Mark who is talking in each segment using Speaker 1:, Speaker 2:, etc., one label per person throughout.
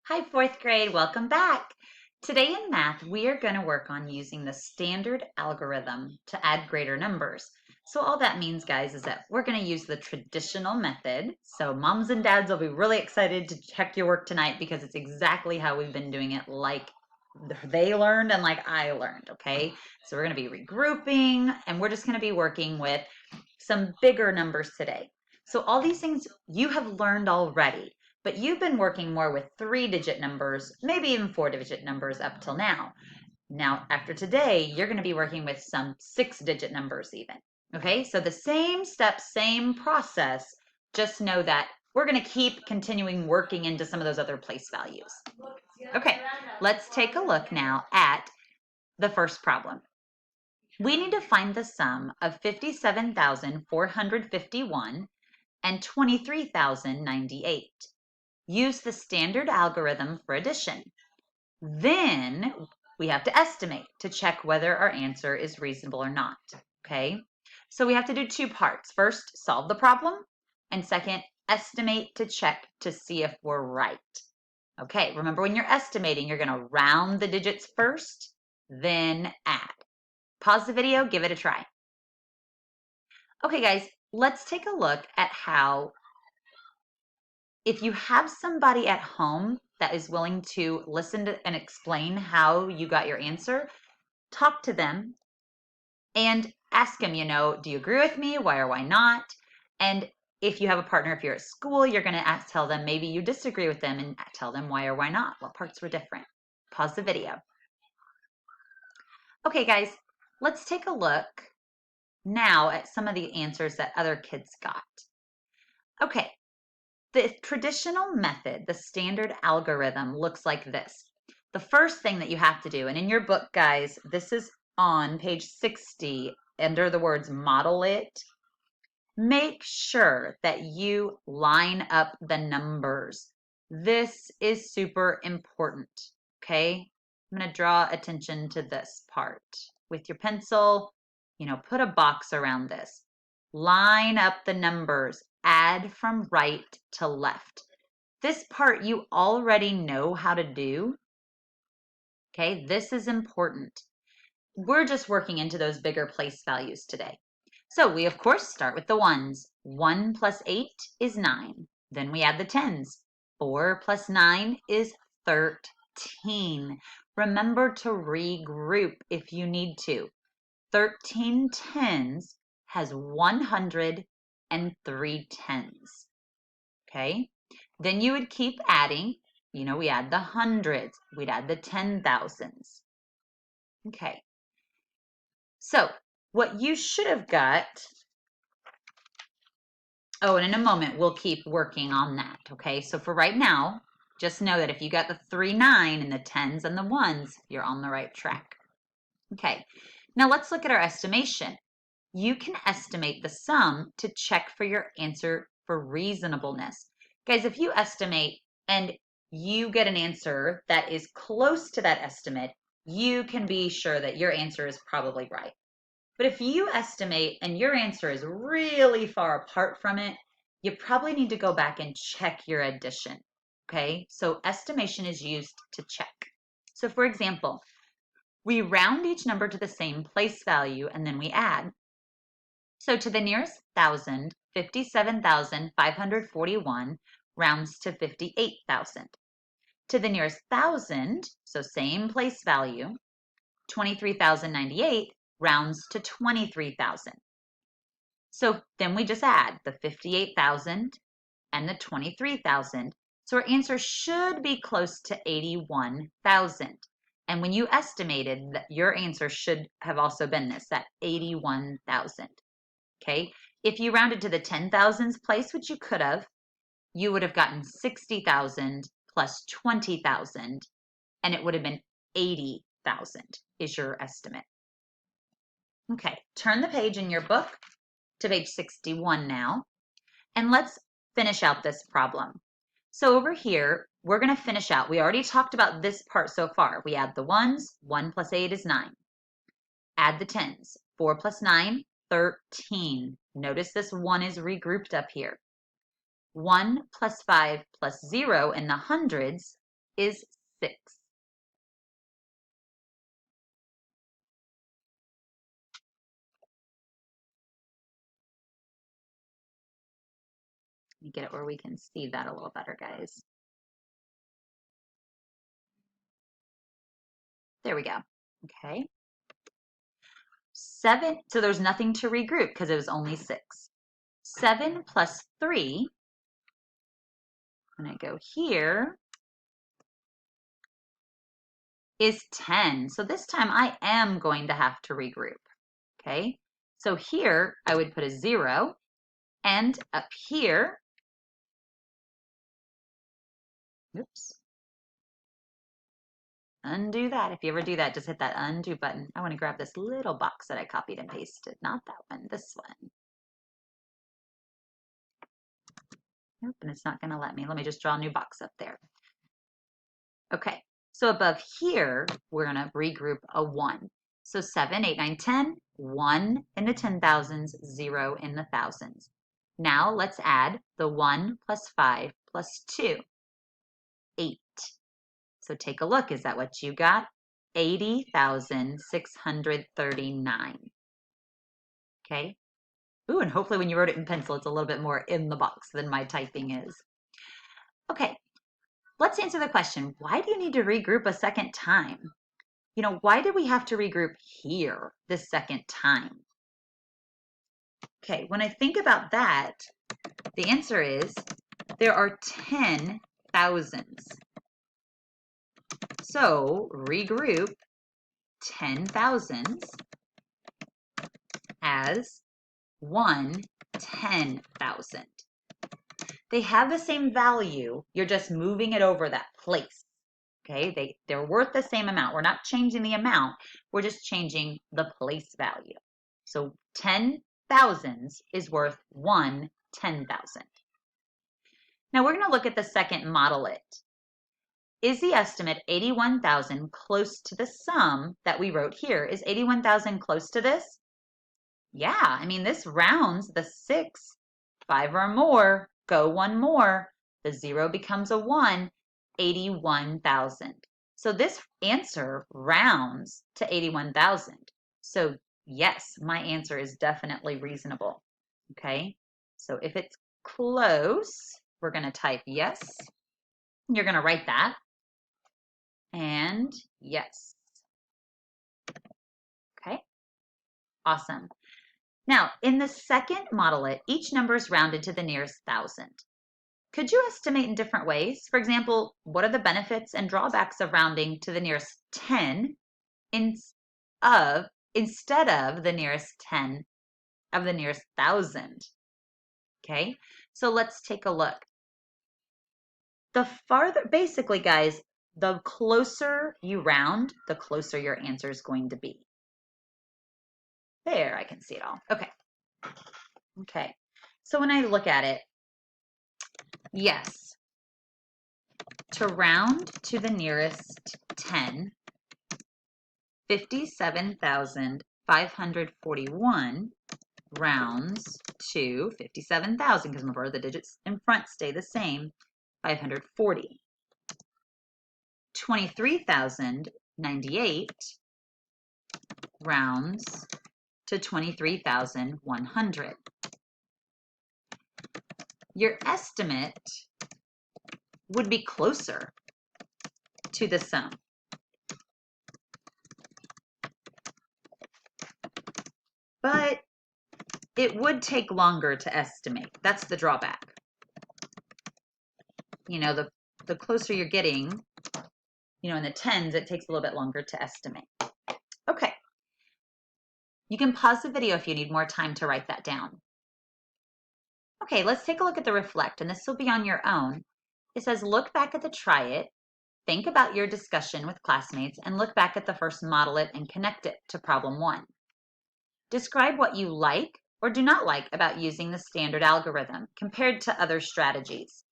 Speaker 1: Hi, fourth grade, welcome back. Today in math, we are going to work on using the standard algorithm to add greater numbers. So all that means, guys, is that we're going to use the traditional method. So moms and dads will be really excited to check your work tonight because it's exactly how we've been doing it, like they learned and like I learned, okay? So we're going to be regrouping and we're just going to be working with some bigger numbers today. So all these things you have learned already, but you've been working more with 3-digit numbers, maybe even 4-digit numbers up till now. Now, after today, you're going to be working with some 6-digit numbers even. Okay, so the same steps, same process, just know that we're going to keep continuing working into some of those other place values. Okay, let's take a look now at the first problem. We need to find the sum of 57,451 and 23,098. Use the standard algorithm for addition. Then we have to estimate to check whether our answer is reasonable or not. Okay, so we have to do two parts. First, solve the problem, and second, estimate to check to see if we're right. Okay, remember when you're estimating, you're going to round the digits first, then add. Pause the video, give it a try. Okay, guys, let's take a look at how, if you have somebody at home that is willing to listen to and explain how you got your answer, talk to them and ask them, do you agree with me? Why or why not? And if you have a partner, if you're at school, you're going to tell them maybe you disagree with them and tell them why or why not. What parts were different? Pause the video. Okay, guys, let's take a look now at some of the answers that other kids got. Okay, the traditional method, the standard algorithm, looks like this. The first thing that you have to do, and in your book, guys, this is on page 60 under the words model it, make sure that you line up the numbers. This is super important, okay? I'm going to draw attention to this part. With your pencil, put a box around this. Line up the numbers. Add from right to left. This part you already know how to do. Okay, this is important. We're just working into those bigger place values today. So we, of course, start with the ones. 1 plus 8 is 9. Then we add the tens. 4 plus 9 is 13. Remember to regroup if you need to. 13 tens has 103 tens. Okay? Then you would keep adding. We add the hundreds. We'd add the 10,000s. Okay. So what you should have got, and in a moment, we'll keep working on that, okay? So for right now, just know that if you got the 3, 9, and the 10s and the 1s, you're on the right track. Okay, now let's look at our estimation. You can estimate the sum to check for your answer for reasonableness. Guys, if you estimate and you get an answer that is close to that estimate, you can be sure that your answer is probably right. But if you estimate and your answer is really far apart from it, you probably need to go back and check your addition. Okay, so estimation is used to check. So for example, we round each number to the same place value and then we add. So to the nearest thousand, 57,541 rounds to 58,000. To the nearest thousand, so same place value, 23,098 rounds to 23,000. So then we just add the 58,000 and the 23,000. So our answer should be close to 81,000. And when you estimated, that your answer should have also been this, that 81,000. Okay, if you rounded to the 10,000s place, which you could have, you would have gotten 60,000 plus 20,000, and it would have been 80,000 is your estimate. Okay, turn the page in your book to page 61 now, and let's finish out this problem. So over here, we're going to finish out. We already talked about this part so far. We add the ones. 1 plus 8 is 9. Add the tens. 4 plus 9, 13. Notice this 1 is regrouped up here. 1 plus 5 plus 0 in the hundreds is 6. Let me get it where we can see that a little better, guys. There we go. Okay. 7, so there's nothing to regroup because it was only 6. 7 plus 3, when I go here, is 10. So this time I am going to have to regroup. Okay. So here I would put a 0, and up here, oops, undo that. If you ever do that, just hit that undo button. I want to grab this little box that I copied and pasted. Not that one, this one. Nope, and it's not going to let me. Let me just draw a new box up there. Okay, so above here, we're going to regroup a 1. So 7, 8, 9, 10, 1 in the 10,000s, 0 in the thousands. Now let's add the 1 plus 5 plus 2, 8. So take a look. Is that what you got? 80,639. Okay. Ooh, and hopefully when you wrote it in pencil, it's a little bit more in the box than my typing is. Okay, let's answer the question. Why do you need to regroup a second time? You know, why did we have to regroup here this second time? Okay, when I think about that, the answer is there are 10 thousands. So regroup 10 thousands as 1 10,000. They have the same value. You're just moving it over that place. Okay, they're worth the same amount. We're not changing the amount. We're just changing the place value. So 10 thousands is worth 1 10,000. Now we're going to look at the second model it. Is the estimate 81,000 close to the sum that we wrote here? Is 81,000 close to this? Yeah, I mean, this rounds the 6, 5 or more, go 1 more, the 0 becomes a 1, 81,000. So this answer rounds to 81,000. So yes, my answer is definitely reasonable. Okay, so if it's close, we're going to type yes. You're going to write that. And yes. Okay, awesome. Now, in the second modelet, each number is rounded to the nearest thousand. Could you estimate in different ways? For example, what are the benefits and drawbacks of rounding to the nearest 10 instead of the nearest 10 of the nearest thousand? Okay, so let's take a look. The farther, basically, guys, the closer you round, the closer your answer is going to be. There, I can see it all. Okay. Okay. So when I look at it, yes, to round to the nearest 10, 57,541 rounds to 57,000, because remember the digits in front stay the same, 540. 23,098 rounds to 23,100. Your estimate would be closer to the sum. But it would take longer to estimate. That's the drawback. You know, the closer you're getting, you know, in the tens, it takes a little bit longer to estimate. Okay. You can pause the video if you need more time to write that down. Okay, let's take a look at the reflect, and this will be on your own. It says, look back at the try it, think about your discussion with classmates, and look back at the first model it and connect it to problem 1. Describe what you like or do not like about using the standard algorithm compared to other strategies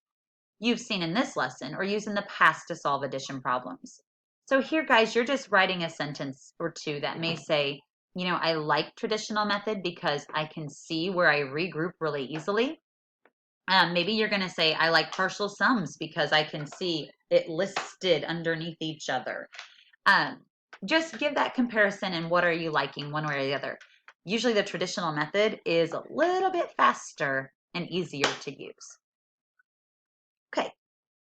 Speaker 1: you've seen in this lesson or used in the past to solve addition problems. So here, guys, you're just writing a sentence or two that may say, you know, I like traditional method because I can see where I regroup really easily. Maybe you're going to say, I like partial sums because I can see it listed underneath each other. Just give that comparison and what are you liking one way or the other. Usually the traditional method is a little bit faster and easier to use. Okay,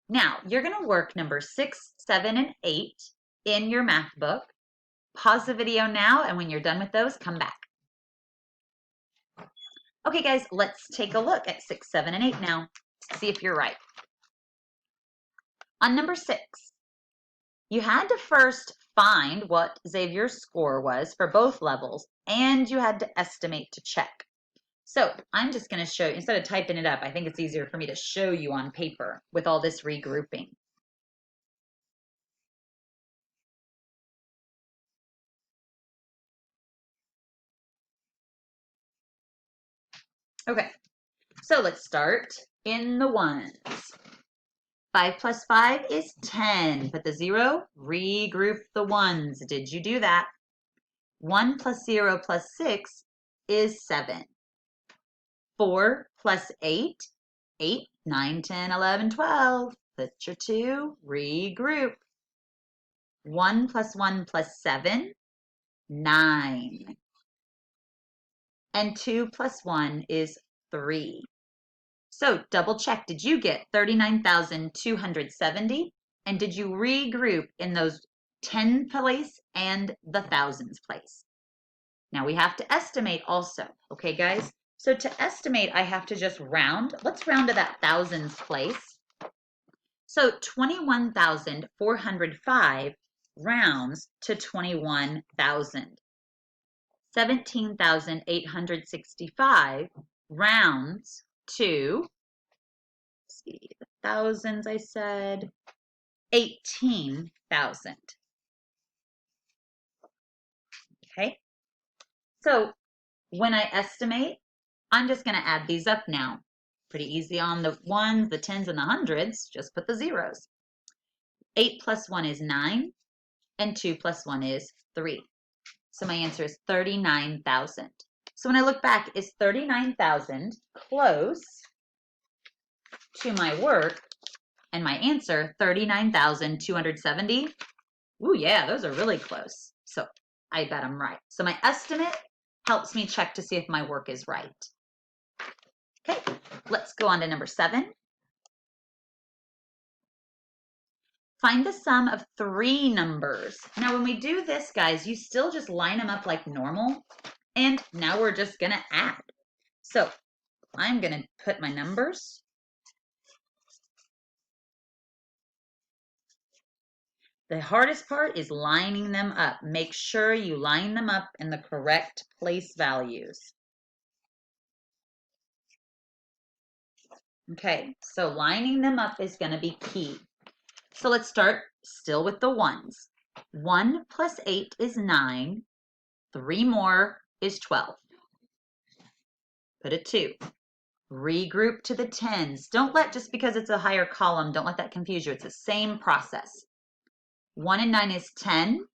Speaker 1: now you're going to work number 6, 7, and 8 in your math book. Pause the video now, and when you're done with those, come back. Okay, guys, let's take a look at 6, 7, and 8 now to see if you're right. On number 6, you had to first find what Xavier's score was for both levels, and you had to estimate to check. So I'm just going to show you, instead of typing it up, I think it's easier for me to show you on paper with all this regrouping. Okay, so let's start in the ones. 5 plus 5 is 10. Put the 0, regroup the ones. Did you do that? 1 plus 0 plus 6 is 7. 4 plus 8, 8, 9, 10, 11, 12. Put your 2, regroup. 1 plus 1 plus 7, 9. And 2 plus 1 is 3. So double check, did you get 39,270? And did you regroup in those 10 place and the thousands place? Now we have to estimate also, okay guys? So to estimate, I have to just round. Let's round to that thousands place. So 21,405 rounds to 21,000. 17,865 rounds to, let's see, the thousands I said, 18,000. Okay, so when I estimate, I'm just going to add these up now. Pretty easy on the ones, the tens, and the hundreds. Just put the zeros. 8 plus 1 is 9, and 2 plus 1 is 3. So my answer is 39,000. So when I look back, is 39,000 close to my work? And my answer, 39,270. Ooh, yeah, those are really close. So I bet I'm right. So my estimate helps me check to see if my work is right. Okay, let's go on to number 7. Find the sum of 3 numbers. Now, when we do this, guys, you still just line them up like normal. And now we're just going to add. So I'm going to put my numbers. The hardest part is lining them up. Make sure you line them up in the correct place values. Okay, so lining them up is going to be key. So let's start still with the ones. 1 plus 8 is 9. 3 more is 12. Put a 2. Regroup to the tens. Don't let, just because it's a higher column, don't let that confuse you. It's the same process. 1 and 9 is 10.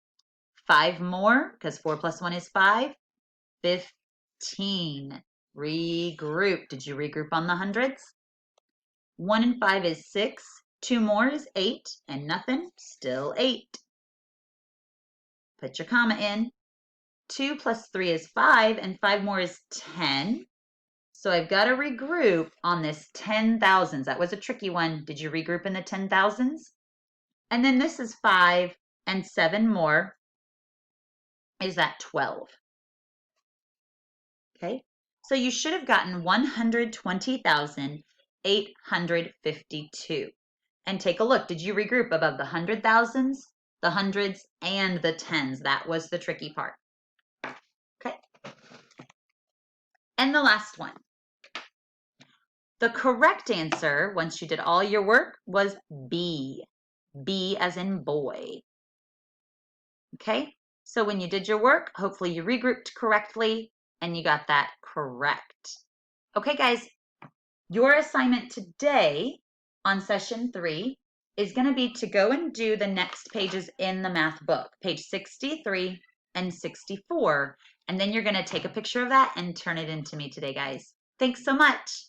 Speaker 1: 5 more, because 4 plus 1 is 5. 15. Regroup. Did you regroup on the hundreds? 1 and 5 is 6. 2 more is 8, and nothing, still 8. Put your comma in. 2 plus 3 is 5, and 5 more is 10. So I've got to regroup on this 10,000s. That was a tricky one. Did you regroup in the 10,000s? And then this is 5, and 7 more is that 12. Okay, so you should have gotten 120,852. And take a look. Did you regroup above the 100,000s, the hundreds, and the tens? That was the tricky part. Okay. And the last one. The correct answer, once you did all your work, was B. B as in boy. Okay. So when you did your work, hopefully you regrouped correctly and you got that correct. Okay, guys. Your assignment today on session 3 is going to be to go and do the next pages in the math book, page 63 and 64. And then you're going to take a picture of that and turn it in to me today, guys. Thanks so much.